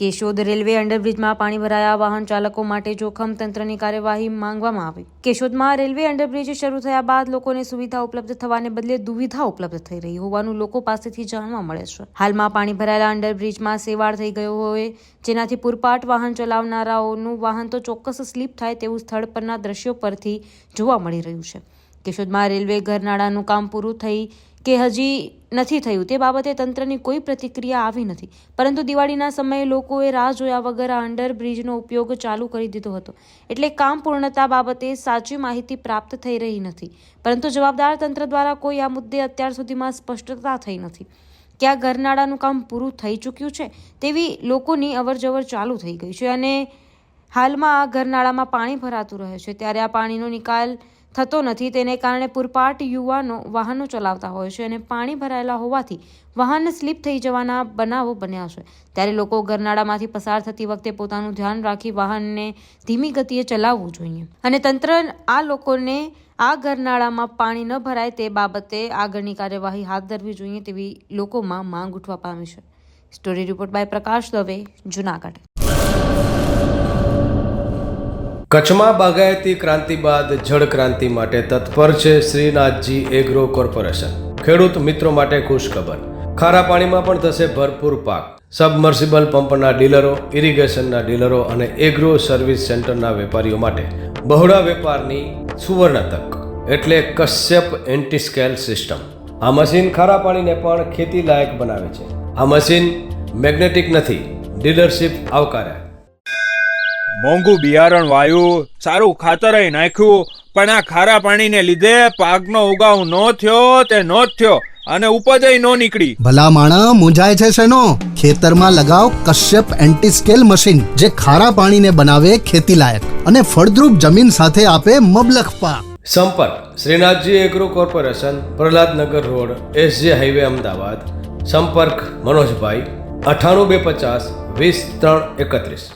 Keshod railway અંડરબ્રિજમાં પાણી ભરાયા વાહન ચાલકો માટે જોખમ તંત્રની કાર્યવાહી માંગવામાં આવી। કેશોદમાં રેલવે અંડરબ્રિજ શરૂ થયા બાદ લોકોને સુવિધા ઉપલબ્ધ થવાને બદલે દુવિધા ઉપલબ્ધ થઈ રહી હોવાનું લોકો પાસેથી જાણવા મળે છે। હાલમાં પાણી ભરાયેલા અંડરબ્રિજમાં સેવાળ થઈ ગયો હોય, જેનાથી પૂરપાટ વાહન ચલાવનારાઓનું વાહન તો ચોક્કસ સ્લીપ થાય તેવું સ્થળ પરના દ્રશ્યો પરથી જોવા મળી રહ્યું છે। કેશોદમાં રેલવે ઘરનાળાનું કામ પૂરું થઈ કે હજી નથી થયું તે બાબતે તંત્રની કોઈ પ્રતિક્રિયા આવી નથી, પરંતુ દિવાળીના સમયે લોકોએ રાહ જોયા વગર આ અંડરબ્રિજનો ઉપયોગ ચાલુ કરી દીધો હતો, એટલે કામ પૂર્ણતા બાબતે સાચી માહિતી પ્રાપ્ત થઈ રહી નથી। પરંતુ જવાબદાર તંત્ર દ્વારા કોઈ આ મુદ્દે અત્યાર સુધીમાં સ્પષ્ટતા થઈ નથી કે આ ઘરનાળાનું કામ પૂરું થઈ ચૂક્યું છે તેવી લોકોની અવરજવર ચાલુ થઈ ગઈ છે અને હાલમાં આ ઘરનાળામાં પાણી ભરાતું રહે છે, ત્યારે આ પાણીનો નિકાલ થતો નથી, તેને કારણે પૂરપાટ યુવાનો વાહનો ચલાવતા હોય છે અને પાણી ભરાયેલા હોવાથી વાહન સ્લીપ થઈ જવાના બનાવો બન્યા છે। ત્યારે લોકો ઘરનાળામાંથી પસાર થતી વખતે પોતાનું ધ્યાન રાખી વાહનને ધીમી ગતિએ ચલાવવું જોઈએ અને તંત્ર આ લોકોને આ ઘરનાળામાં પાણી ન ભરાય તે બાબતે આગળની કાર્યવાહી હાથ ધરવી જોઈએ તેવી લોકોમાં માંગ ઉઠવા પામી છે। સ્ટોરી રિપોર્ટ બાય પ્રકાશ દવે, જૂનાગઢ। કચ્છમાં બાગાયતી ક્રાંતિ બાદ જળ ક્રાંતિ માટે તત્પર છે શ્રીનાથજી એગ્રો કોર્પોરેશન। ખેડૂત મિત્રો માટે ખુશખબર, ખારા પાણીમાં પણ થશે ભરપૂર પાક। સબમર્સિબલ પંપના ડીલરો, ઇરિગેશનના ડીલરો અને એગ્રો સર્વિસ સેન્ટરના વેપારીઓ માટે બહોળા વેપારની સુવર્ણ તક એટલે કશ્યપ એન્ટીસ્કેલ સિસ્ટમ। આ મશીન ખારા પાણીને પણ ખેતી લાયક બનાવે છે। આ મશીન મેગ્નેટિક નથી, ડીલરશીપ આવકાર્યા। મોંઘું બિયારણ વાયું, સારું ખાતર નાખ્યું, પણ આ ખારા પાણીને લીધે પાકનો ઉગાવ નો થયો તે નો જ થયો અને ઉપજ નો નીકળી। ભલા માણા મૂંઝાય છે શેનો? ખેતરમાં લગાવ કશ્યપ એન્ટીસ્કેલ મશીન, જે ખારા પાણીને બનાવે ખેતી લાયક અને ફળદ્રુપ જમીન સાથે આપે મબલખ પાક। સંપર્ક Shrinathji agro corporation, Prahlad Nagar road, SJ highway, Ahmedabad. સંપર્ક મનોજભાઈ 98 250 20 3 31।